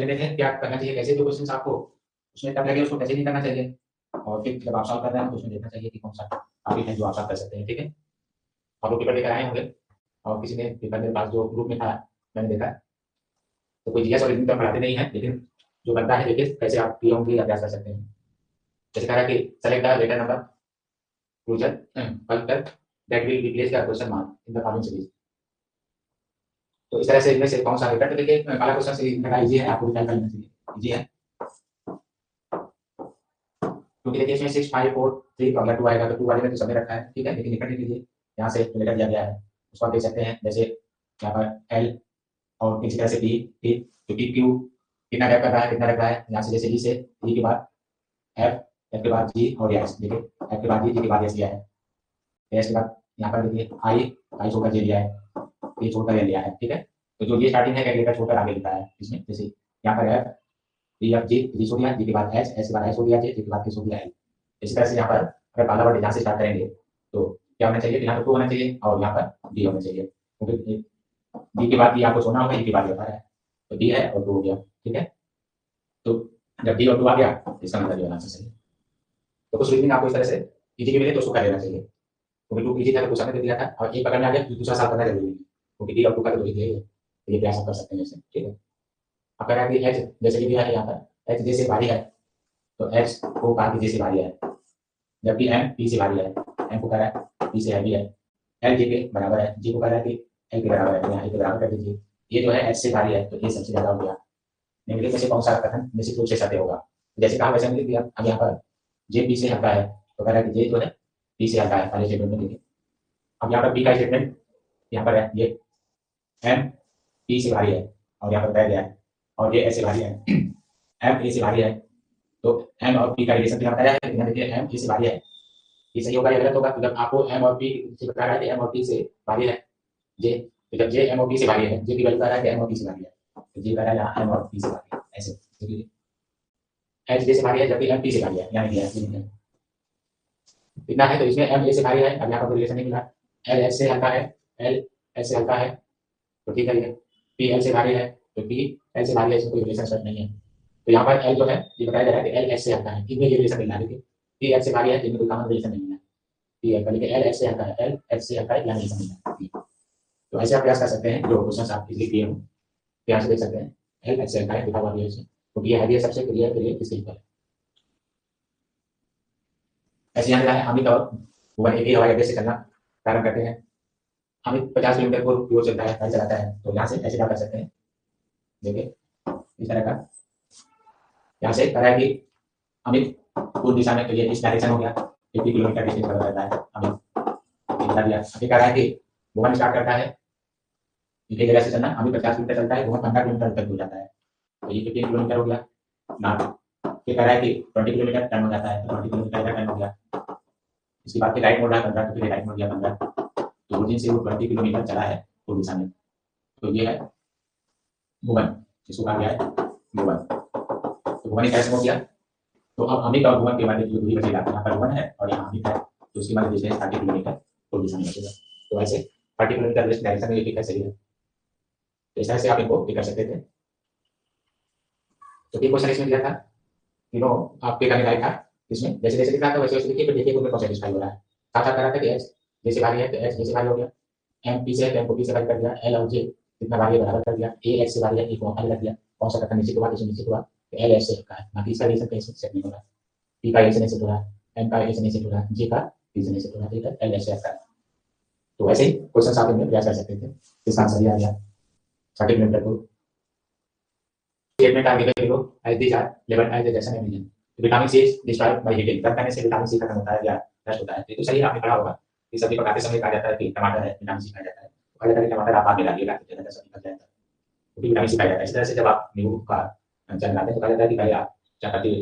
लेते हैं क्या करना चाहिए, कैसे जो क्वेश्चन आपको उसमें टफ लगे उसको कैसे नहीं करना चाहिए, और फिर जब आप सॉल्व कर रहे हैं तो उसमें देखना चाहिए कि कौन सा टॉपिक है जो आप सॉल्व कर सकते हैं। ठीक है, आप लोग पेपर लेकर आए होंगे और किसी ने पेपर मेरे पास जो ग्रुप में था मैंने देखा, तो कोई जीएस और रीजनिंग तो पढ़ाते नहीं है, लेकिन जो बनता है देखिए कैसे आप पी होंगे अभ्यास कर सकते हैं। जैसे कह रहा है कि select the letter number closer factor that will replace the question mark in the following series. तो इस तरह से इनमें से कौन सा लेटर, तो देखिए पहला क्वेश्चन से इतना इजी है, आपको रिप्लाई कर लेना चाहिए, इजी है क्योंकि देखिए इसमें 6 5 4 3 अगला 2 आएगा तो 2 वाले में तो समय रखा है। ठीक है, लेकिन निकट लीजिए यहाँ से लेटर दिया गया है उसको आप देख सकते हैं, जैसे यहाँ पर एल और इसी तरह से डी, ठीक, तो टी क्यू कितना गैप कर रहा है, कितना रख रहा है, यहाँ से जैसे ई से ई के बाद एफ, एफ के बाद जी और एस, देखिए एफ के बाद जी, जी के बाद एस लिया है, एस के बाद यहाँ पर देखिए आई, आई छोड़कर जे लिया है, ये छोड़कर ए लिया है। ठीक है, तो जो ये स्टार्टिंग है कैलकुलेटर छोड़कर आगे लिखा है इसमें, जैसे यहाँ पर एफ, डी एफ जी, जी छोड़ दिया, जी के बाद एच, एच के बाद एच हो दिया, जे के बाद के हो दिया एल। इसी तरह से यहाँ पर अगर पहला वर्ड यहाँ से स्टार्ट करेंगे तो क्या होना चाहिए, यहाँ पर टू होना चाहिए और यहाँ पर डी होना चाहिए, क्योंकि डी के बाद डी आपको छोड़ना होगा, ई के बाद ये होता है, तो डी है और टू हो गया। ठीक है, तो जब डी और टू आ गया इसका मतलब ये होना चाहिए। तो कुछ रीजनिंग आपको इस तरह से इजी के मिले तो उसको कर लेना चाहिए, क्योंकि टू इजी था तो कुछ समय दे दिया था और एक पकड़ में आ गया दूसरा साल करना जरूरी है, क्योंकि डी और टू का तो इजी है, तो ये प्रयास आप कर सकते हैं जैसे। ठीक है, अब कह रहा है कि एच जैसे कि दिया है यहाँ पर एच जे से भारी है, तो एच को कहा कि जे से भारी है, जबकि एम पी से भारी है, एम को कह रहा है पी से हैवी है, एल जे के बराबर है, जी को कह रहा है कि एल के बराबर है, तो यहाँ ए के बराबर कर दीजिए। ये जो है एच से भारी है तो ये सबसे ज्यादा हो गया, निम्नलिखित में से कौन सा कथन निश्चित रूप से सत्य होगा। जैसे कहा वैसे हमने लिख दिया। अब यहाँ पर जे पी से हल्का है तो कह रहा है कि जे जो है पी से हल्का है, पहले स्टेटमेंट में लिखिए। अब यहाँ पर पी का स्टेटमेंट यहाँ पर है, ये एम पी से भारी है और यहाँ पर बताया गया है, और ये ऐसे भारी है एम ए से भारी है, तो एम और पी का रिलेशन तो यहाँ बताया है, यहाँ देखिए एम ए से भारी है, ये सही होगा या गलत होगा, तो जब आपको एम और पी से बता रहा है कि एम और पी से भारी है जे, तो जब जे एम और पी से भारी है, जे की वैल्यू कह रहा है कि एम और पी से भारी है, तो जे कह रहा है यहाँ एम और पी से भारी है, ऐसे एच जे से भारी है जबकि एम पी से भारी है, यानी इतना है, तो इसमें एम ए से भारी है। अब यहाँ पर रिलेशन नहीं मिला, एल एच से हल्का है, एल एच से हल्का है तो ठीक है, ये पी एल से भारी है तो पी एल से भारी है, इसमें कोई रिलेशन सेट नहीं है। तो यहाँ पर एल जो है ये बताया जा रहा है कि एल एच से हल्का है, इनमें ये रिलेशन मिलना है, देखिए पी एल से भारी है, इनमें कोई कॉमन रिलेशन नहीं है, पी एल का, लेकिन एल एच से हल्का है, एल एच से हल्का है, यहाँ रिलेशन मिलना है। तो ऐसे आप प्रयास कर सकते हैं, जो क्वेश्चन आप इजीली किए हो यहाँ से देख सकते हैं, एल एच से हल्का है लिखा हुआ है इसमें, क्योंकि ये हैवी है सबसे, क्लियर के लिए इसके ऊपर ऐसे यहाँ है। अमित और भुवन एक ही हवाई अड्डे से चलना प्रारंभ करते हैं, अमित 50 किलोमीटर की ओर चलता है, गाड़ी चलाता है, तो यहाँ से ऐसे क्या कर सकते हैं, देखिए इस तरह का, यहाँ से कह रहा है कि अमित पूर्व दिशा में, तो ये इस डायरेक्शन हो गया, 80 किलोमीटर डिस्टेंस कवर करता है अमित, बता दिया। अभी कह रहा है कि भुवन स्टार्ट करता है इसी जगह से चलना, अमित 50 किलोमीटर चलता है, भुवन 15 किलोमीटर तक हो जाता है, तो ये 15 किलोमीटर हो गया ना। फिर कह रहा है कि 20 किलोमीटर टर्न हो जाता है, तो 20 किलोमीटर का टर्न हो गया। इसके बाद फिर राइट मोड़ रहा है 15, तो फिर राइट मोड़ गया 15, तो ओरिजिन से वो 20 किलोमीटर चला है पूर्व दिशा में, तो ये है भुवन, इसको कहा गया है भुवन। तो भुवन एक ऐसे हो गया, तो अब अमित और भुवन के मध्य जो दूरी बचेगा, यहाँ पर भुवन है और यहाँ अमित है, तो उसके मध्य डिस्टेंस 30 किलोमीटर पूर्व दिशा में बचेगा। तो ऐसे 30 किलोमीटर वेस्ट डायरेक्शन में ये टिक है, सही है। तो इस तरह से आप इनको टिक कर सकते थे। तो एक क्वेश्चन इसमें दिया था, यू नो आपके करने लायक था, इसमें जैसे जैसे लिखा था वैसे वैसे लिखिए, फिर देखिए उनमें कौन सेटिस्फाई हो रहा है। साथ साथ करा था कि एच जैसे भारी है तो एच जैसे भारी हो गया, एम पी से है तो एम को पी से भारी कर दिया, एल और जे जितना भारी है बराबर कर दिया, ए एच से भारी है ए को भारी कर दिया, कौन सा कथन निश्चित हुआ, किसी निश्चित हुआ, तो एल एच से हल्का है, बाकी इसका रिलेशन कहीं सेट नहीं हो रहा, पी का ए से नहीं सेट हो रहा, एम का ए से नहीं सेट हो रहा, जे का पी से नहीं सेट हो रहा, ठीक है, एल एच से हल्का है। तो ऐसे ही क्वेश्चन आप इनमें प्रयास कर सकते थे। इसका आंसर ये आ गया 30 किलोमीटर को स्टेटमेंट आगे below as these are level as जैसा नहीं मिले, vitamin C is destroyed by heating, गर्म करने से विटामिन सी खत्म होता है या नष्ट होता है। तो सही आपने पढ़ा होगा कि सब्जी पकाते समय कहा जाता है कि टमाटर है विटामिन सी पाया जाता है, तो कहा जाता है कि टमाटर आप बाद में डालिएगा तो ज़्यादा सब्जी पक जाएगा, क्योंकि विटामिन सी पाया जाता है। इसी तरह से जब आप नींबू का चाय बनाते हैं तो कहा जाता है कि पहले आप चायपत्ती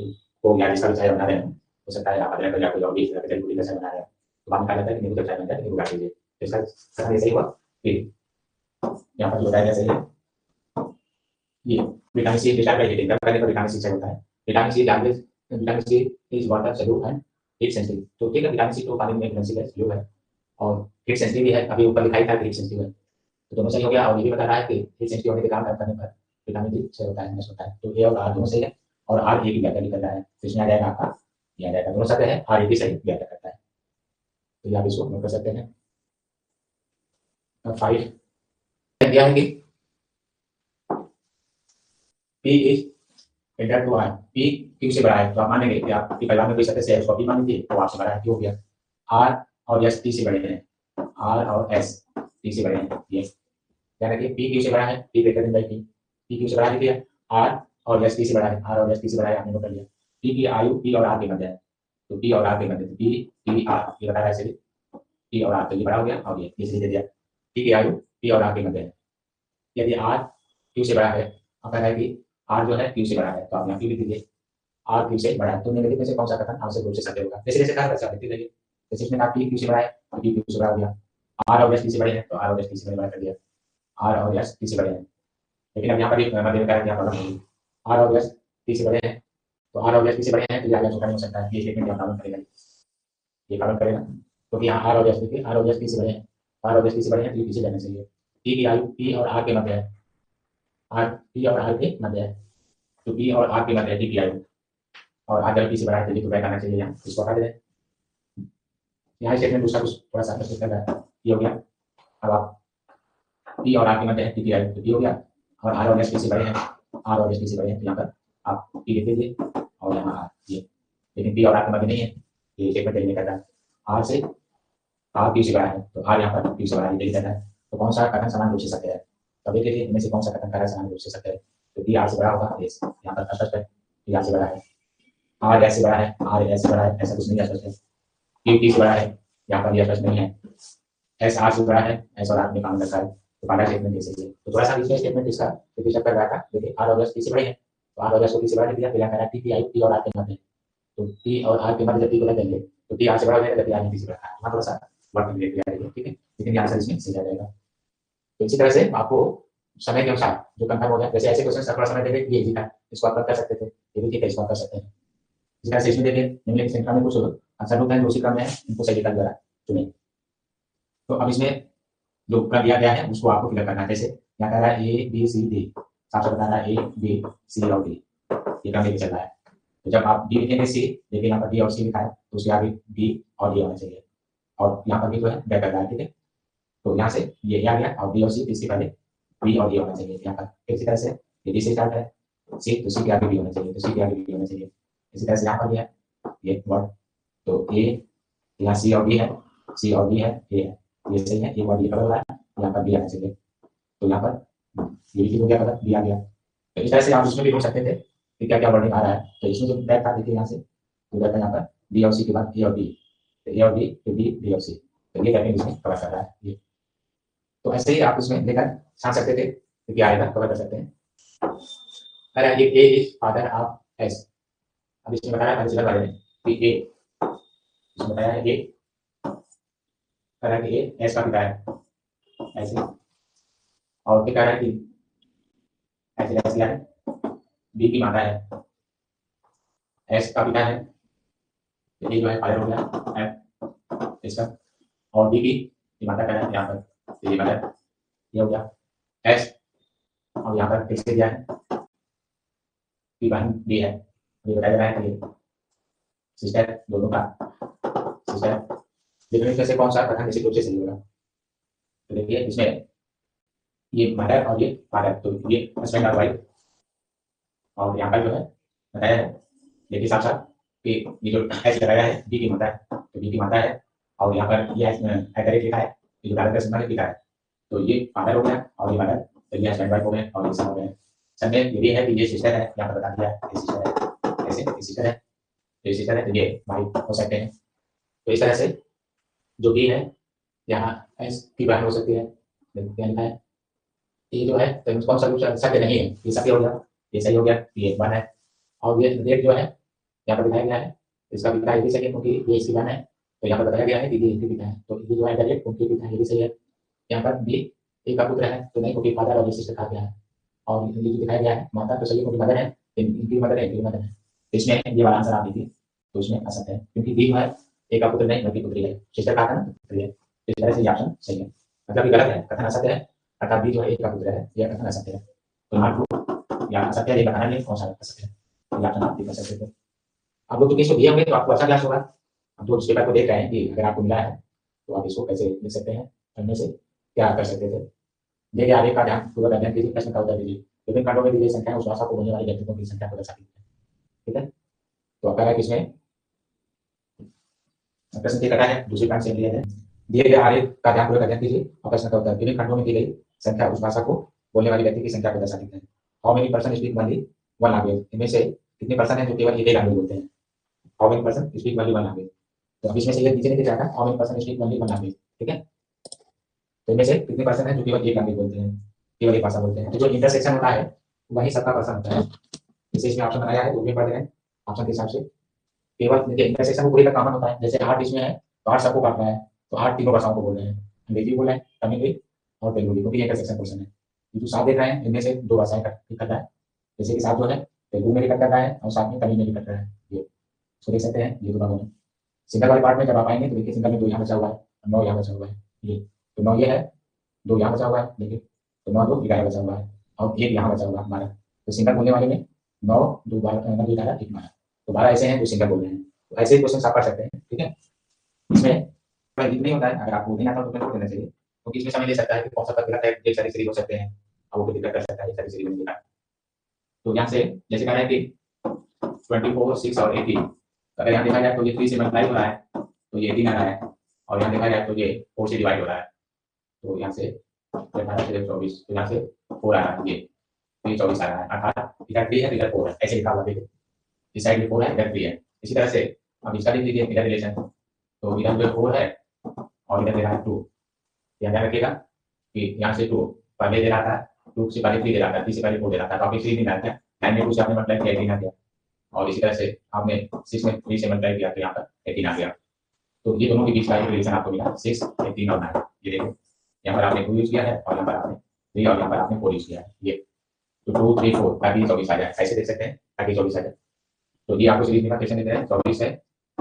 को या जिसका भी चाय बना रहे हो, हो सकता है आप अदरक या कोई और भी इस तरह के जड़ी बूटी का चाय बना रहे हो, तो बाद में कहा जाता है कि नींबू जब चाय बन जाए नींबू डाल दीजिए। तो इसका कथन ये सही हुआ कि यहाँ पर जो बताया गया सही है, ये vitamin C destroyed by heating, गर्म करने पर विटामिन सी चाहिए होता है। Vitamin C language, vitamin C is water soluble and heat sensitive, तो ठीक है, विटामिन सी तो पानी में घुलनशील है और हीट सेंसिटिव भी है, अभी ऊपर लिखा ही था हीट सेंसिटिव है, तो दोनों सही हो गया। और ये भी बता रहा है कि हीट सेंसिटिव होने के कारण गर्म करने पर विटामिन डी से होता है, नष्ट होता है। तो ए और आर दोनों सही है और आर ए की व्याख्या निकल रहा है, तो इसमें आ जाएगा आपका, ये आ जाएगा, दोनों सत्य है, आर ए की सही व्याख्या करता है। तो ये आप इसको नोट कर सकते हैं। 5 दिया है कि P is inter to R, P Q से बड़ा है, तो आप मानेंगे कि आपकी परिवार में कोई सदस्य है उसको P मान लीजिए, तो आपसे बड़ा है, Q हो गया। R और S T से बड़े हैं, R और S T से बड़े हैं, ये यानी कि P Q से बड़ा है, P greater than P, P Q से बड़ा है दिया, R और S T से बड़ा है, R और S T से बड़ा है, आपने नोट कर लिया। P की आयु P और R के मध्य है, तो P और R के मध्य, P T R ये बता रहा है ऐसे, P और R, तो ये बड़ा हो गया और ये इसलिए दे दिया, P की आयु P और R के मध्य है। यदि R Q से बड़ा है, अब कह रहा है कि R जो है Q से बड़ा है, तो आप यहाँ Q लिख दीजिए, R Q से बड़ा है, तो नेगेटिव में से कौन सा कथन आवश्यक रूप से सत्य होगा? जैसे जैसे कहा वैसे लिखते रहिए। जैसे इसमें आप P Q से बड़ा है, तो P Q से बड़ा हो गया, R और S T से बड़े हैं, तो R और S T से बड़ा कर दिया, R और S T से बड़े हैं। लेकिन अब यहाँ पर मध्य में क्या प्रॉब्लम होगी, R और S T से बड़े हैं, तो R और S T से बड़े हैं, तो ये आगे छोटा नहीं हो सकता है, ये स्टेटमेंट यहाँ प्रॉब्लम करेगा, ये प्रॉब्लम करेगा, क्योंकि यहाँ R और S T, R और S T से बड़े हैं, R और S T से बड़े हैं, तो ये पीछे जाना चाहिए। T की आयु P और R के मध्य है, P और R के मध्य है, तो P और R के मध्य है T की आयु, और R जब P से बड़ा है, तो बैक आना चाहिए, यहाँ इसको हटा दें। यहाँ स्टेटमेंट दूसरा कुछ थोड़ा सा प्रस्तुत कर रहा है, ये हो गया। अब आप P और R के मध्य है, T की आयु, तो P हो गया, और R और S T से बड़े हैं, R और S T से बड़े हैं, तो यहाँ पर आप P लिख दीजिए और यहाँ R, ये लेकिन P और R के मध्य नहीं है, ये स्टेटमेंट नहीं कर रहा है, R से R Q से बड़ा है, तो R यहाँ पर Q से बड़ा है, यही कर रहा है। तो कौन सा कथन समान रूप से सत्य है? तो देख लीजिए इनमें से कौन सा कथन कर रहा है समान रूप से सत्य है, तो P R से बड़ा होगा, यहाँ पर स्पष्ट है, P R से बड़ा है, R S से बड़ा है, R S से बड़ा है, ऐसा कुछ नहीं स्पष्ट है, Q T से बड़ा है, यहाँ पर यह स्पष्ट नहीं है, S R से बड़ा है, S और R में काम रखा है, तो पहला स्टेटमेंट कैसे है? तो थोड़ा सा इसमें स्टेटमेंट इसका रिपीट कर रहा था, देखिए R और S T से बड़े हैं, तो R और S को T से बड़ा दिया, फिर यहाँ कह रहा है T P और R के मध्य, तो T और R के मध्य जब T को लग जाएंगे, तो T R से बड़ा हो जाएगा, जब T R T से बड़ा है, यहाँ थोड़ा सा वर्क मिलेगा, ठीक है, लेकिन ये आंसर इसमें सही आ जाएगा। तो इसी तरह से आपको समय के अनुसार जो कंफर्म हो गया, जैसे ऐसे क्वेश्चन थोड़ा समय देंगे, ये इजी था, इसको आप कर सकते थे, ये भी ठीक है, इसको आप कर सकते हैं। इसी तरह से इसमें देखिए निम्नलिखित श्रृंखला में कुछ आंसर होता है जो उसी क्रम में है, इनको सही विकल्प द्वारा चुने। तो अब इसमें जो क्रम दिया गया है उसको आपको फिलअप करना है, जैसे यहाँ कह रहा है A B C D, साफ साफ बता रहा है A B C और D, ये क्रम लेके चल रहा है। तो जब आप D लिखेंगे C, देखिए यहाँ पर D और C लिखा है, तो उसके आगे B और D होना चाहिए, और यहाँ पर भी जो है बैक कर रहा है, ठीक है, तो यहाँ से ये आ गया और B और C, इसके पहले B और D होना चाहिए यहाँ पर। इसी तरह से ये D से स्टार्ट है, C तो C के आगे B होना चाहिए, तो C के आगे B होना चाहिए। इसी तरह से यहाँ पर है ये वर्ड, तो A यहाँ C और D है, C और D है, A है, ये सही है, ये वर्ड ये बदल रहा है, यहाँ पर B आना चाहिए, तो यहाँ पर ये भी हो गया, बदल B आ गया। तो इस तरह से आप उसमें भी ढूंढ सकते थे कि क्या क्या वर्डिंग आ रहा है। तो इसमें जो बैक था देखिए यहाँ से उधर का यहाँ पर B और C के बाद A और D, तो A और D फिर B और C, तो ये करके इसमें कवर कर रहा है ये। तो ऐसे ही आप उसमें लेकर छान सकते थे तो क्या आएगा, कवर कर सकते हैं। अरे ये A is father of S, अब इसमें बताया परिचय बारे में कि A, इसमें बताया है A, कह रहा है कि A S का पिता है ऐसे, और क्या कह रहा है कि ऐसे ऐसे है B की माता है, S का पिता है, ये जो है फादर हो गया F इसका, और B की माता कह रहा है यहाँ पर, तो ये मदर, ये हो गया S, और यहाँ पर फिर से दिया है कि बहन B है, ये बताया जा रहा है कि सिस्टर दोनों का सिस्टर, लेकिन इसमें से कौन सा कथन निश्चित रूप से सही होगा? तो देखिए इसमें ये मदर और ये फादर, तो ये हस्बैंड और वाइफ, और यहाँ पर जो है बताया है देखिए साथ साथ कि ये जो एच लगाया है बी की माता है, तो बी की माता है, और यहाँ पर ये एट लिखा है, ये जो डायरेक्टर सिंबल लिखा है, तो ये फादर हो गया और ये मदर, तो ये हस्बैंड वाइफ हो गए और ये सब हो गए। सब में ये भी है कि ये सिस्टर है, यहाँ पर बता दिया ये सिस्टर है, ऐसे ये सिस्टर है, तो ये सिस्टर है, तो ये भाई हो सकते हैं। तो इस तरह से जो भी है यहाँ एस की बहन हो सकती है, क्या लिखा है, ये जो है तो कौन सा सत्य नहीं है, ये सत्य हो गया, ये सही हो गया, ये एक बार है, और ये रेट जो है यहाँ पर दिखाया गया है, इसका पिता ये भी सही है क्योंकि ये इसकी बहन है, तो यहाँ पर बताया गया है कि ये इनकी पिता है, तो ये जो है डायरेक्ट उनकी पिता है, ये भी सही है। यहाँ पर भी एक का पुत्र है, तो नहीं क्योंकि फादर और सिस्टर कहा गया है, और ये जो दिखाया गया है माता तो सही है क्योंकि मदर है, इनकी मदर है, इनकी मदर है, तो इसमें ये वाला आंसर आप दीजिए, तो इसमें आ सकते हैं क्योंकि बी जो है एक का पुत्र नहीं बल्कि पुत्री है, सिस्टर कहा था ना पुत्री है, तो इस तरह से ये ऑप्शन सही है, मतलब ये गलत है, कथन असत्य है, अर्थात बी जो है एक का पुत्र है, यह कथन असत्य है। तो नंबर 2 या सत्य ये बताना नहीं कौन सा सत्य है, तो या आप कर सकते थे। आप लोग तो किसी को दिए होंगे तो आपको अच्छा क्लास होगा। हम तो उस पेपर को देख रहे हैं कि अगर आपको मिला है तो आप इसको कैसे लिख सकते हैं, पढ़ने से क्या कर सकते थे। देखिए आगे का ध्यान पूरा अध्ययन कीजिए, प्रश्न का उत्तर दीजिए। विभिन्न खंडों में दी गई संख्या उस भाषा को बोलने वाले व्यक्तियों की संख्या को दर्शाती है। ठीक है, तो आपका किसमें प्रश्न के कटा है, दूसरी खंड से लिए है। दिए गए आरेख का ध्यान पूर्वक अध्ययन कीजिए और प्रश्न का उत्तर। विभिन्न खंडों में दी गई संख्या उस भाषा को बोलने वाले व्यक्ति की संख्या को दर्शाती है। How many person speak only one language, इनमें से कितने पर्सन है जो केवल एक ही लैंग्वेज बोलते हैं। How many person speak only one language, तो अब इसमें से ये नीचे नहीं दिख रहा है, how many person speak only one language. ठीक है, तो इनमें से कितने पर्सन है जो केवल एक लैंग्वेज बोलते हैं, केवल एक भाषा बोलते हैं। तो जो इंटरसेक्शन होता है वही सबका पर्सन होता है। जैसे इसमें ऑप्शन बनाया है तो भी पढ़ रहे हैं ऑप्शन के हिसाब से। केवल देखिए इंटरसेक्शन को पूरे का कॉमन होता है, जैसे 8 इसमें है तो 8 सबको काटना है, तो 8 तीनों भाषाओं को बोल रहे हैं, अंग्रेजी बोल रहे हैं, तमिल भी और तेलुगु भी, क्योंकि इंटरसेक्शन क्वेश्चन है। ये जो साथ देख रहे हैं इनमें से दो भाषाएं कट रहा है, जैसे कि साथ जो है तेलुगु में भी कट रहा है और साथ में तमिल में भी कट रहा है। ये तो देख सकते हैं ये दो भागों में। सिंगल वाले पार्ट में जब आप आएंगे तो देखिए सिंगल में 2 यहाँ बचा हुआ है, 9 यहाँ बचा हुआ है, ये तो 9 ये है, 2 यहाँ बचा हुआ है, देखिए तो 9 2 11 बचा हुआ है और 1 यहाँ बचा हुआ है 12। तो सिंगल बोलने वाले में 9 2 12 9 2 11 1 12, तो 12 ऐसे हैं जो सिंगल बोल रहे हैं। तो ऐसे ही क्वेश्चन आप कर सकते हैं। ठीक है, इसमें नहीं होता है, अगर आपको नहीं आता तो छोड़ देना चाहिए, क्योंकि इसमें समय ले सकता है कि कौन सा पद है, एक सारी सीरीज हो सकते हैं, अब वो दिक्कत कर सकता है, सारी सीरीज में। तो यहाँ से जैसे कह रहा है कि 24 6 और 18, अगर यहाँ देखा जाए तो ये 3 से मल्टीप्लाई हो रहा है तो ये 18 आ रहा है, और यहाँ देखा जाए तो ये 4 से डिवाइड हो रहा है, तो यहाँ से 24, तो यहाँ से 4 आ रहा है, ये 24 आ रहा है, अर्थात इधर 3 है इधर 4 है, ऐसे लिखा हुआ देखिए, इस साइड में 4 है इधर 3 है। इसी तरह से अब इसका लिख लीजिए इधर रिलेशन, तो इधर जो 4 है और इधर दे रहा है 2, ध्यान रखिएगा कि यहाँ से 2 पहले दे रहा था, 2 से पहले 3 दे रहा था, 3 से पहले 4 दे रहा था, तो आपने 3 नहीं डाला था, 9 में 2 से आपने मल्टीप्लाई किया 18 आ गया, और इसी तरह से आपने 6 में 3 से मल्टीप्लाई किया तो यहाँ पर 18 आ गया। तो ये दोनों के बीच का रिलेशन आपको मिला 6 18 और 9। ये देखो यहाँ पर आपने 2 यूज किया है और यहाँ पर आपने 3 और यहाँ पर आपने 4 यूज किया है, ये तो 2 3 4 ताकि 24 आ जाए, ऐसे देख सकते हैं ताकि 24 आ जाए। तो ये आपको सीरीज में क्वेश्चन देते हैं, 24 है,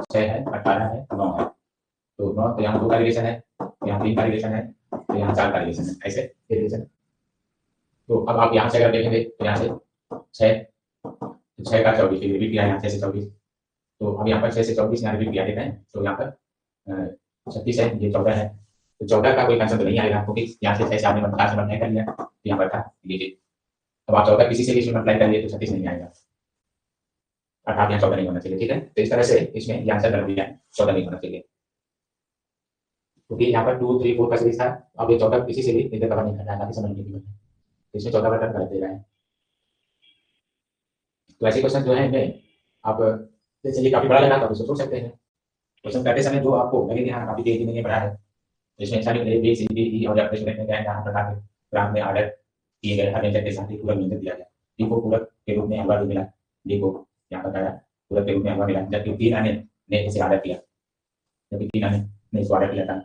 6 है, 18 है, 9 है, तो 9 तो यहाँ 2 का रिलेशन है, यहाँ 3 का रिलेशन है, तो यहाँ 4 का रिलेशन है, ऐसे रिलेशन। तो अब आप यहाँ से अगर देखेंगे तो यहाँ से 6 का 24 रिपीट किया, यहाँ 6 से 24, तो अब यहाँ पर 6 से 24 यहाँ रिपीट किया देते हैं, तो यहाँ पर 36 है, ये 14 है, तो 14 का कोई कंसेप्ट नहीं आएगा, क्योंकि यहाँ से 6 से आपने 4 से मल्टीप्लाई कर लिया, तो यहाँ पर था लीजिए। अब आप 14 किसी से भी मल्टीप्लाई कर लिए तो 36 नहीं आएगा, अर्थात यहाँ 14 नहीं होना चाहिए। ठीक है, तो इस तरह से इसमें ये आंसर कर दिया है, 14 नहीं होना चाहिए, क्योंकि यहाँ पर 2 3 4 का सीरीज था, अब ये 14 किसी से भी इधर कवर नहीं करना है, ताकि समझने की बात है, तो इसमें 14 का टर्म गलत दे रहा है। तो ऐसे क्वेश्चन जो है इनमें आप जैसे ये काफी बड़ा लगा तो सोच सकते हैं, क्वेश्चन करते समय जो आपको लगे कि हाँ काफी तेजी नहीं पढ़ा है, तो इसमें सारी बी सी डी ई और रेस्टोरेंट में क्या है प्रकार के ग्राम में ऑर्डर किए गए हर व्यंजन के साथ ही पूरक व्यंजन दिया गया। डी को पूरक के रूप में हलवा भी मिला, डी को यहाँ पर कहा पूरक के रूप में हलवा मिला, जबकि 3 आने ने इसे ऑर्डर किया, जबकि 3 आने ने इसको ऑर्डर किया था।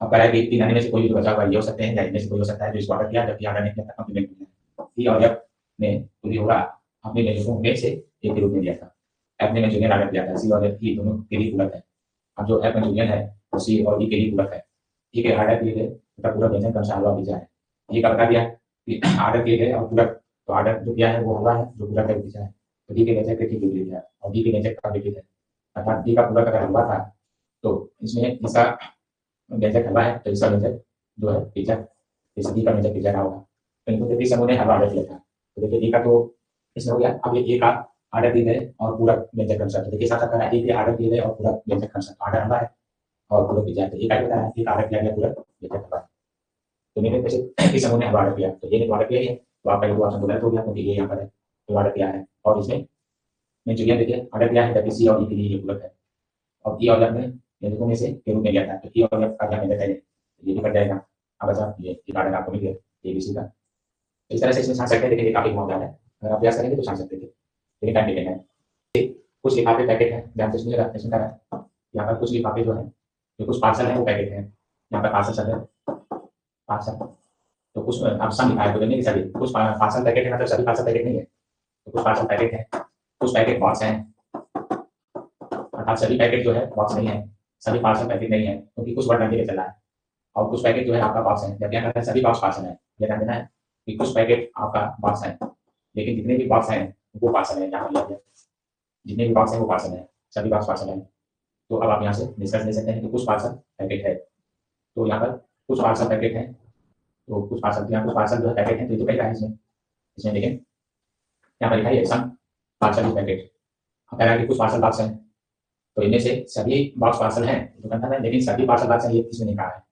अब कह रहा है कि 3 आने में से कोई भी बचा हुआ ये हो सकते हैं या इनमें से कोई हो सकता है जो इसको ऑर्डर किया, जबकि ऑर्डर नहीं किया था, कॉम्प्लीमेंट किया। ई और एफ ने पूरी होगा अपने व्यंजनों में से एक के रूप में दिया था, एफ ने जूनियर ऑर्डर किया था, सी और एफ ई दोनों के लिए पूरक है। अब जो एफ में जूनियर है वो सी और ई के लिए पूरक है, ई के ऑर्डर किए गए तथा पूरा व्यंजन क्रमशः हलवा पिज्जा है। ये का बता दिया कि ऑर्डर किए गए और पूरक, तो ऑर्डर जो किया है वो हलवा है, जो पूरक है पिज्जा है, तो डी के व्यंजन के ठीक विपरीत है और डी के व्यंजन का विपरीत है, अर्थात डी का पूरक अगर हलवा था तो इसमें इसका व्यंजन हलवा है, तो इसका व्यंजन जो है पिज्जा, जैसे डी का व्यंजन पिज्जा का होगा। तो इनको देखिए समूह ने हलवा ऑर्डर किया था, तो देखिए डी का तो इसमें हो गया। अब ये ए का ऑर्डर दिए गए और पूरक व्यंजन क्रमशः, तो देखिए साथ साथ ए के ऑर्डर दिए गए और पूरक व्यंजन क्रमशः, ऑर्डर हलवा है और पूरक पिज्जा है, तो एक आइटम है, एक ऑर्डर किया गया पूरक व्यंजन हलवा है। तो मैंने कैसे इस समूह ने ऑर्डर किया, तो ये ऑर्डर किया है, तो आपका ये ऑप्शन गलत हो गया, क्योंकि ये यहाँ पर है तो ऑर्डर किया है, और इसमें मैं जो देखिए ऑर्डर किया है तभी सी और ई के लिए ये पूरक है, और ई और एफ ने व्यंजकों में से के रूप में लिया था, तो ई और एफ का क्या व्यंजक है, ये भी कट जाएगा। अब अच्छा ये ऑर्डर आपको मिल गया ए बी सी का, इस तरह से इसमें छान सकते हैं, देखिए काफी मौका है, अगर आप प्रयास करेंगे तो छान सकते थे, लेकिन टाइम टेकन है। कुछ लिफाफे पैकेट है, ध्यान से सुनिएगा, इसमें क्या है यहाँ पर कुछ लिफाफे जो है, जो कुछ पार्सल है वो पैकेट है, यहाँ पर पार्सल सब है, पार्सल तो कुछ ऑप्शन लिखा है, तो नहीं सभी कुछ पार्सल पैकेट है, मतलब सभी पार्सल पैकेट नहीं है, तो कुछ पार्सल पैकेट है, कुछ पैकेट बॉक्स है, अर्थात सभी पैकेट जो है बॉक्स नहीं है, सभी पार्सल पैकेट नहीं है, क्योंकि कुछ वर्ड लगे चला है, और कुछ पैकेट जो है आपका बॉक्स है, जब यहाँ सभी बॉक्स पार्सल है, ये ध्यान देना है कि कुछ पैकेट आपका बॉक्स है लेकिन जितने भी बॉक्स हैं वो पार्सल है, यहाँ लिया गया, जितने भी बॉक्स हैं वो पार्सल है, सभी बॉक्स पार्सल है। तो अब आप यहाँ से निष्कर्ष ले सकते हैं कि कुछ पार्सल पैकेट है। तो यहाँ पर कुछ पार्सल पैकेट है, तो कुछ पार्सल, यहाँ कुछ पार्सल जो है पैकेट है, तो ये तो कई है इसमें, इसमें देखें यहाँ पर लिखा है सम पार्सल पैकेट, कह रहा है कि कुछ पार्सल बॉक्स हैं, तो इनमें से सभी बॉक्स पार्सल हैं तो कंफर्म है, लेकिन सभी पार्सल बॉक्स हैं ये इसमें नहीं कहा है।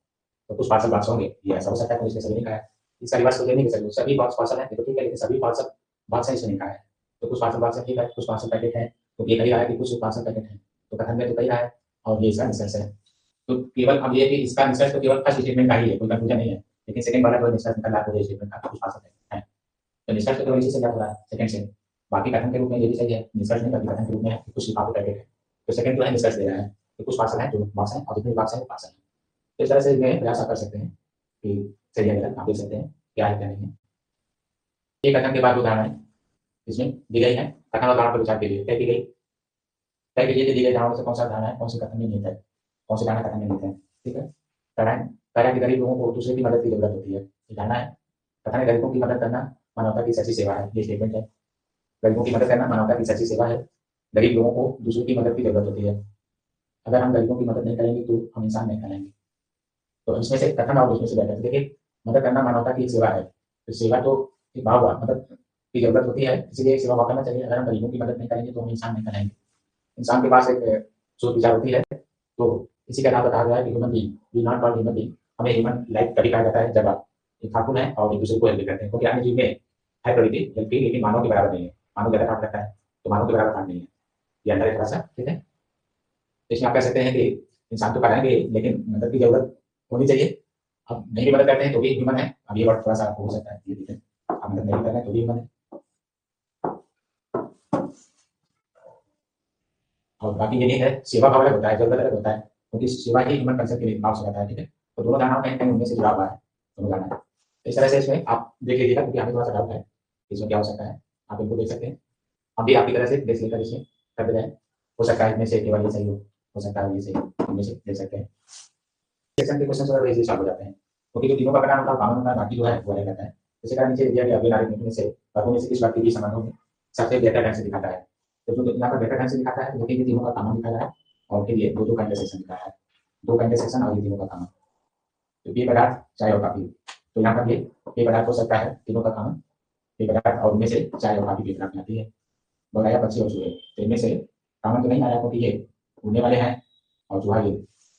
तो कुछ पार्सल बॉक्स होंगे, ये ऐसा हो सकता है, तो इसमें सभी नहीं कहा है। इसका रिवर्स तो ये नहीं कर सकते, सभी बॉक्स पार्सल है तो ठीक है, लेकिन सभी पार्सल बॉक्स है इसमें नहीं कहा है। तो कुछ पार्सल बॉक्स है ठीक है, कुछ पार्सल पैकेट है, तो ये कही रहा है कि कुछ पार्सल पैकेट है, तो कथन में तो कही रहा है, और ये इसका निष्कर्ष है। तो केवल अब ये कि इसका निष्कर्ष तो केवल फर्स्ट स्टेटमेंट का ही है, कोई कंफ्यूजन नहीं है, लेकिन सेकंड वाला जो निष्कर्ष निकल रहा है स्टेटमेंट का कुछ पार्सल पैकेट है, तो निष्कर्ष तो केवल इसी से क्या हो रहा है, सेकंड से। बाकी कथन के रूप में ये भी सही है, निष्कर्ष नहीं करती, कथन के रूप में कुछ लिफाफे पैकेट है, तो सेकंड जो है निष्कर्ष दे रहा है कि कुछ पार्सल है जो बॉक्स है, और जितने बॉक्स है वो पार्सल है। तो इस तरह से मैं प्रयास कर सकते हैं कि सही है गलत, आप देख सकते हैं क्या है क्या नहीं है। एक कथन के बाद उदाहरण है इसमें दी गई है, कथन और उदाहरण पर विचार कीजिए। तय की गई, तय कीजिए कि दी गई धारणाओं से कौन सा धारणा है, कौन सी कथन में निहित है, कौन सी धारणा कथन में निहित है। ठीक है, कह कि गरीब लोगों को दूसरे की मदद की जरूरत होती है, ये धारणा है। कथन है गरीबों की मदद करना मानवता की सच्ची सेवा है, ये स्टेटमेंट है। गरीबों की मदद करना मानवता की सच्ची सेवा है, गरीब लोगों को दूसरों की मदद की जरूरत होती है, अगर हम गरीबों की मदद नहीं करेंगे तो हम इंसान नहीं कहलाएंगे। तो इसमें से कथन और उसमें से व्याख्या, देखिए मदद करना मानवता की एक सेवा है, तो सेवा तो एक भाव हुआ, मदद की जरूरत होती है, इसलिए सेवा करना चाहिए। अगर हम गरीबों की मदद नहीं करेंगे तो हम इंसान नहीं कहलाएंगे। इंसान के पास एक सोच विचार होती है, तो इसी का नाम बताया गया है कि human being, we not called human being. हमें ह्यूमन लाइक तभी कहा जाता है जब आप एक खातून है और एक दूसरे को हेल्प करते हैं, क्योंकि अन्य जीव में है प्रवृत्ति हेल्प की, लेकिन मानव के बराबर नहीं है। मानव ज्यादा काम करता है तो मानव के बराबर काम नहीं है, ये अंतर है थोड़ा सा। ठीक है, तो इसमें आप कह सकते हैं कि इंसान तो कराएंगे लेकिन मदद की जरूरत होनी चाहिए। अब नहीं भी मदद करते हैं तो भी ह्यूमन है, अब ये वर्ड थोड़ा सा हो सकता है, ये ठीक है, आप मदद नहीं कर रहे हैं तो भी ह्यूमन है। और बाकी ये नहीं है, सेवा भाव अलग होता है, जरूरत अलग होता है, क्योंकि सेवा ही ह्यूमन कंसेप्ट के लिए भाव से रहता है। ठीक है, तो दोनों धारणाओं कहीं कहीं उनमें से जुड़ा हुआ है, दोनों धारणा है। इस तरह से इसमें आप देख लीजिएगा, क्योंकि हमें थोड़ा सा डाउट है इसमें क्या हो सकता है, आप इनको देख सकते हैं। हम भी आपकी तरह से देख लेकर इसमें कर रहे हैं, हो सकता है इसमें से केवल ये सही हो सकता है ये सही, इनमें से देख सकते हैं। सेक्शन के क्वेश्चन अगर इजी सॉल्व हो जाते हैं, क्योंकि जो तीनों का बनाना होता है कानून का, बाकी जो है वो अलग रहता है। इसी कारण नीचे दिया गया अभिनारी में से वर्गों में से किस व्यक्ति की संबंधों में सबसे बेहतर ढंग से दिखाता है। तो जो यहाँ पर बेहतर ढंग से दिखाता है, लेकिन ये तीनों का कानून दिखा रहा है, और फिर ये दो का इंटरसेक्शन दिखा है, दो का इंटरसेक्शन और ये तीनों का कानून। तो ये पदार्थ चाय और काफी, तो यहाँ पर ये पदार्थ हो सकता है तीनों का कानून, ये पदार्थ और इनमें से चाय और काफी की तरफ आती है, बनाया पक्षी और चूहे, तो इनमें से कानून तो नहीं आया क्योंकि ये उड़ने वाले हैं और चूहा ये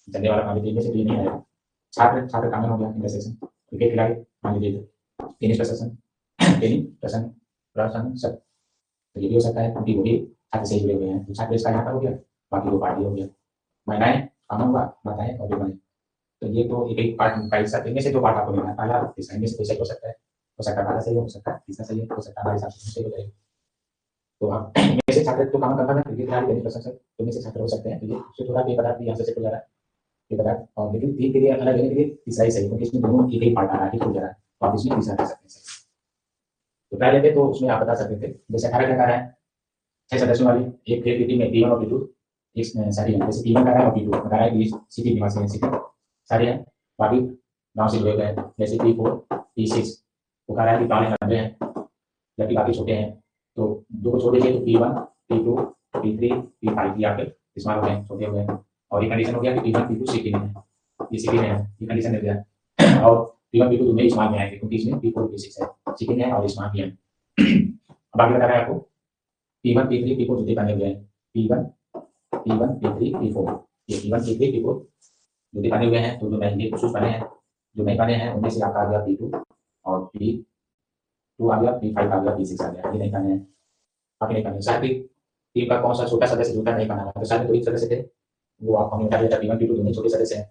चलने वाला पानी, इनमें से तो ये नहीं आया। छात्र छात्र कानून हो गया इंटरसेक्शन, क्रिकेट खिलाड़ी मान लीजिए टेनिस प्रशासन, टेनिस प्रशासन प्रशासन सब, तो ये भी हो सकता है क्योंकि वो भी छात्र से जुड़े हुए हैं, तो छात्र इसका यहाँ पर हो गया, बाकी दो पार्टी हो गया, महिलाएं कानून हुआ, माताएं और विधवाएं, तो ये तो एक पार्ट का हिस्सा, इनमें से दो पार्ट आपको मिलना है, पहला तीसरा, इनमें से कोई सही हो सकता है, हो सकता है पहला सही हो सकता है तीसरा सही हो सकता है, हमारे हिसाब से सही हो जाएगा। तो आप इनमें से छात्र तो काम करना है, क्रिकेट खिलाड़ी टेनिस प्रशासन, तो इनमें से छात्र हो सकते हैं, तो ये उससे थोड़ा बेपदार्थ यहाँ से सेट हो जा रहा है, बेपदार्थ, और लेकिन तीन के लिए अलग लेने के लिए तीसरा ही सही, क्योंकि इसमें दोनों एक ही पार्ट आ रहा है, ठीक हो जा रहा है, तो आप इसमें तीसरा कर सकते हैं। तो ट्राई लेते तो उसमें आप बता सकते थे, जैसे 18 का है 6 सदस्यों वाली एक खेल की टीम में P1 और P2 एक सारी है, जैसे P1 का है और P2 बता रहा है कि सिटी निवासी है, सिटी सारे हैं, बाकी गांव से जुड़े हुए हैं, जैसे P4 P6 वो कह रहा है कि काले नब्बे हैं, जबकि बाकी छोटे हैं, तो दो को छोड़ दीजिए तो P1 P2 P3 P5 ये आपके स्मॉल हो गए, छोटे हो गए, और ये कंडीशन हो गया कि P1 P2 सिटी में है, ये सिटी में है, ये कंडीशन मिल गया, और P1 P2 दोनों स्मॉल में आएंगे क्योंकि इसमें P4 P6 है, सिटी में है और स्मॉल भी है। अब आगे बता रहा है आपको P1 P3 P4 जुटे बने हुए हैं, P1 P3 P4, ये P1 P3 P4 जुटे बने हुए हैं, तो जो नहीं कुछ बने हैं, जो नहीं बने हैं उनमें से आपका आ गया P2 और P2 आ गया, P5 आ गया, P6 आ गया, ये नहीं बने हैं, बाकी नहीं बने। शायद टीम का कौन सा छोटा सदस्य जुटा नहीं बना है, तो शायद 2 सदस्य थे, वो आप हमें बता दिया, P1 P2 दोनों छोटे सदस्य हैं,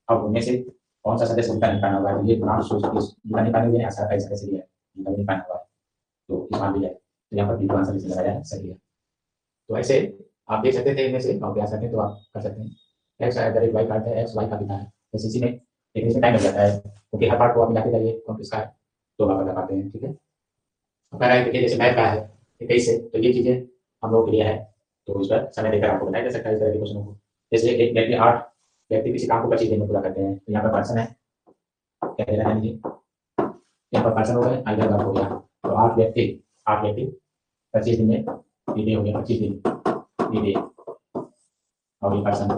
अब उनमें से कौन सा सदस्य जुटा नहीं बना हुआ है, ये नाम सोच के जुटा नहीं बने हुए हैं, ऐसा कई सदस्य है जुटा नहीं बना हुआ है, तो मान लिया, तो यहाँ पर P2 आंसर इसलिए लगाया सही है। तो ऐसे आप देख सकते थे इनमें से, और प्रयास करते तो आप कर सकते हैं। एक्स डायरेक्ट वाई पार्ट है, एक्स वाई का भी है, जैसे इसी में, लेकिन इसमें टाइम लग जाता है क्योंकि हर पार्ट को आप मिलाते जाइए, क्योंकि इसका तो आप बता पाते हैं। ठीक है, अब कह रहा है देखिए जैसे मैथ का है 21 से, तो ये चीजें हम लोग के लिए है, तो इस पर समय देकर आपको बनाया जा सकता है इस तरह के क्वेश्चनों को। जैसे एक व्यक्ति 8 व्यक्ति किसी काम को 25 दिन में पूरा करते हैं, तो यहाँ पर पर्सन है, क्या दे रहा है जी, यहाँ पर पर्सन हो गए, आइडिया वर्क हो गया, तो 8 व्यक्ति 8 व्यक्ति 25 दिन में ये डे हो गया, 25 दिन ये डे और ये पर्सन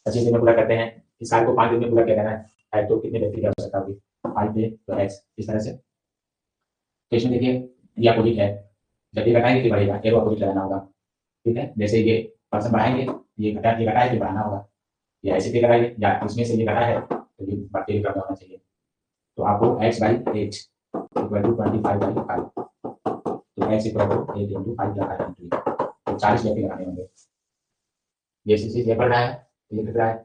25 दिन में पूरा करते हैं। इस कार्य को 5 दिन में पूरा किया जाना है तो कितने व्यक्ति की आवश्यकता होगी? 5 डे तो एक्स, इस तरह से। तो इसमें देखिए ये अपोजिट है, जब ये घटाएंगे फिर बढ़ेगा, एरो अपोजिट लगाना होगा, ठीक है। जैसे ये पर्सन बढ़ाएंगे, ये घटा है फिर बढ़ाना होगा, या ऐसे भी घटाएंगे या इसमें से ये घटा है तो ये बढ़ते हुए होना चाहिए। तो आपको x बाई 8 इक्वल टू 25/5, तो x इक्वल टू 8 इंटू 5 लगाना है, तो 40 व्यक्ति लगाने होंगे। ये चीज ये बढ़ रहा है तो ये घट रहा है,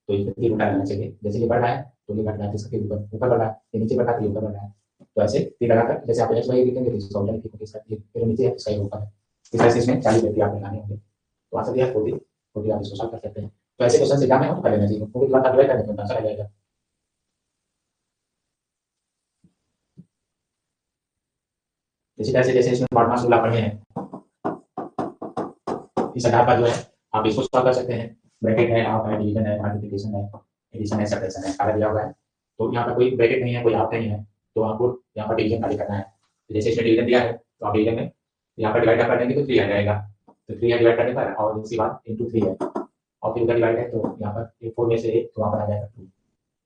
तो ये फिर उल्टा लगाना चाहिए। जैसे ये बढ़ रहा है तो ये घट रहा है, इसके ऊपर बढ़ रहा है, ये नीचे बढ़ रहा है, ये ऊपर बढ़ रहा है। तो ऐसे तीर लगाकर जैसे आप x बाई लिखेंगे तो इसका उल्टा लिखेंगे, इसका फिर नीचे है इसका ऊपर है। इस तरह से इसमें 40 व्यक्ति आप लगाने होंगे। तो आंसर दिया 40 आप इसको सॉल्व कर सकते हैं। तो ऐसे क्वेश्चन एग्जाम में हो तो कर लेना चाहिए, क्योंकि दिमाग का करने में आंसर आ जाएगा। इसी तरह से जैसे इसमें बॉडमास रूल पढ़े हैं, इस आधार पर जो है आप इसको सॉल्व कर सकते हैं। ब्रैकेट है, आप है, डिवीजन है, मल्टीप्लिकेशन है, एडिशन है, सब्ट्रैक्शन है, सारा दिया हुआ है। तो यहाँ पर कोई ब्रैकेट नहीं है, कोई आप नहीं है, तो आपको यहाँ पर डिवीजन खाली करना है। तो जैसे इसमें डिवीजन दिया है तो आप डिवीजन में यहाँ पर डिवाइड कर देंगे तो 3 आ जाएगा, तो 3 डिवाइड करने पर और इसके बाद इंटू 3 है, और फिर उधर डिवाइड है तो यहाँ पर 4 में से 1 तो वहाँ पर आ जाएगा 2।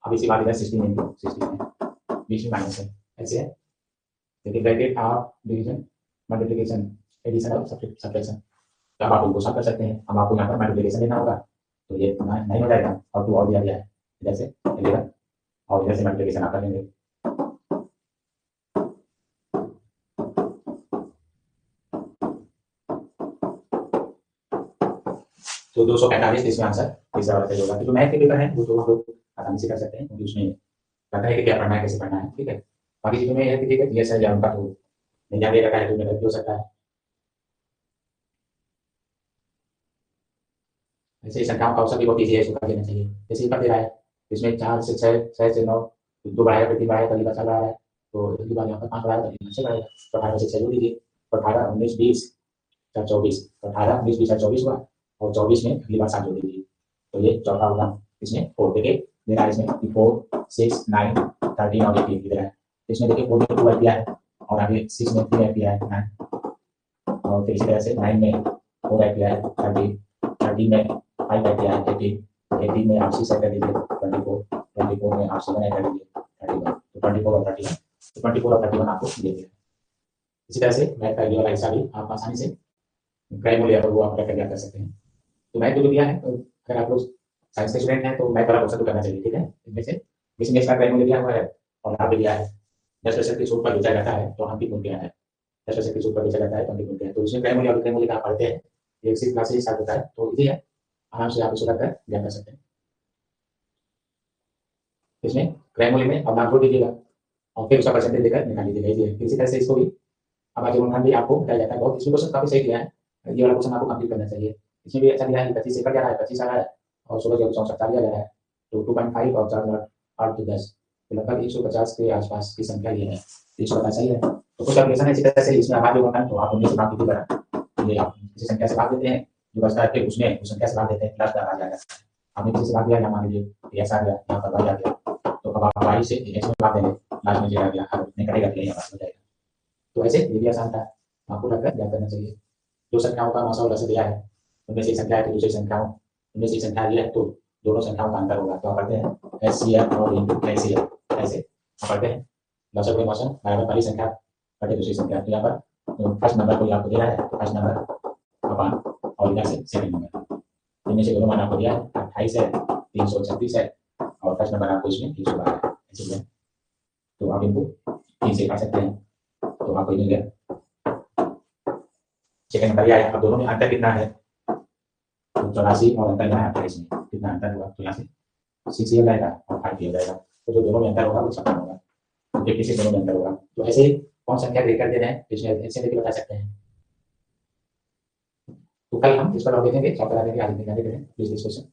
अब इसी बात इधर 16 इंटू 16 है, बीच में माइनस है, ऐसे है। लेकिन ब्रैकेट आप डिवीजन मल्टीप्लिकेशन एडिशन और सब्ट्रैक्शन, तो आप उनको सॉल्व कर सकते हैं। अब आपको यहाँ पर मल्टीप्लिकेशन लेना होगा, तो ये 9 हो जाएगा और 2 और दिया गया है, इधर से 11 और इधर से मल्टीप्लिकेशन आप कर लेंगे। तो 245 इसमें आंसर तीसरा वाला होगा। तो मैथ के पेपर है वो तो हम लोग आसानी से कर सकते हैं, क्योंकि उसमें पता है कि क्या पढ़ना है, कैसे पढ़ना है, ठीक है। बाकी चीजों में यह है कि ठीक है, जीएस है या उनका तो नहीं जान दे रखा है तो मेरा भी हो सकता है। ऐसे ही संख्याओं का अवसर भी बहुत ईजी है, इसको कर देना चाहिए। जैसे ही कर दे रहा है इसमें 4 से 6, 6 से 9, 2 बढ़ाया फिर 3 बढ़ाया तभी बचा रहा है, तो इसके बाद यहाँ पर 5 बढ़ाया तभी 6 बढ़ाएगा। तो 18 से 6 जोड़ दीजिए, तो 18 19 20 4 24, तो 18 19 20 24 हुआ, और 24 में अगली बार 7 जोड़ दीजिए, तो ये चौथा होगा। इसमें 4 देखिए दे रहा है, इसमें 4 6 9 13 और 18 दे रहा है। इसमें देखिए 4 में 2 दिया है और आगे 6 में 3 दिया है 9, और फिर इसी तरह से 9 में 4 दिया है 30 में 5 दिया है 18 में आप 6 कर दीजिए 24 में आप 7 कर दीजिए 31, तो 24 और 31, तो 24 और 31 आपको दे दिया। इसी तरह से मैथ का ये वाला हिस्सा भी आप आसानी से क्राइम लिया तो वो आप कर सकते हैं। तो मैथ जो दिया है, तो अगर आप लोग साइंस के स्टूडेंट हैं तो मैथ वाला क्वेश्चन तो करना चाहिए, ठीक है। इनमें से इसमें इसका क्राइम दिया हुआ है और यहाँ पे दिया है 10% की छूट पर बेचा जाता है, तो हम भी किया है 10% की छूट पर बेचा जाता है तो हम भी, तो उसमें क्राइम और क्राइम आप पढ़ते हैं, एक सी क्लास से स्टार्ट होता है, तो इजी है, आराम से आप इसको कर ज्ञान कर सकते हैं। इसमें क्राइम में अब नाम जोड़ दीजिएगा और फिर उसका परसेंटेज देकर निकाल लीजिएगा। इसी तरह से इसको भी अब आजीवन भी आपको बताया जाता है। बहुत इसमें क्वेश्चन काफी सही दिया है, ये वाला क्वेश्चन आपको कंप्लीट करना चाहिए। इसमें भी अच्छा दिया है, 25 से कट जा रहा है, 25 आ रहा है और 16 दिया जा रहा है, तो 2.5 और 4 8 to 10, तो लगभग 150 के आसपास की संख्या ये है, 150 सही है। तो कुछ कैलकुलेशन है इसी तरह से इसमें आगे होता है, तो आप उन्हीं से भाग दीजिएगा, ये आप किसी संख्या से भाग देते हैं जो बचता है, फिर उसमें उस संख्या से भाग देते हैं, प्लस आ जाएगा। आपने किसी से भाग दिया, यहाँ मान लीजिए ऐसा आ गया, यहाँ पर वाई आ गया, तो अब आप वाई से एक्स में भाग देंगे, लास्ट में जीरो आ गया, नहीं कटेगा तो यहाँ पास हो जाएगा। तो ऐसे ये भी आसान था, आपको रखकर याद करना चाहिए। दो संख्याओं का मौसा वैसे दिया है, उनमें से एक संख्या है तो दूसरी संख्याओं उनमें से एक संख्या दिया है, तो दोनों संख्याओं का अंतर होगा, तो आप पढ़ते हैं एचसीएफ और इंटू एचसीएफ, ऐसे आप पढ़ते हैं लॉसर के मौसम बराबर पहली संख्या बटे दूसरी संख्या। तो यहाँ पर फर्स्ट नंबर को आपको दिया है, तो फर्स्ट नंबर अपान और इधर से सेकंड नंबर, इनमें से दोनों मान आपको दिया है 28 है 336 है, और फर्स्ट नंबर आपको इसमें 312 है, ऐसे है। तो आप इनको 3 से काट सकते हैं, तो आपको मिल गया सेकंड नंबर आया। अब दोनों में अंतर कितना है, तो 84 और अंतर है 28 में, कितना अंतर हुआ, तो यहाँ से 6 हो जाएगा और 5 हो जाएगा, तो जो दोनों में अंतर होगा वो 56 होगा, तो 50 से दोनों में अंतर होगा। तो ऐसे कौन संख्या देकर दे रहे हैं इसमें ऐसे लेके बता सकते हैं। तो कल हम इस पर और देखेंगे, सॉल्व करा देंगे, आज देखेंगे प्लीज डिस्कशन।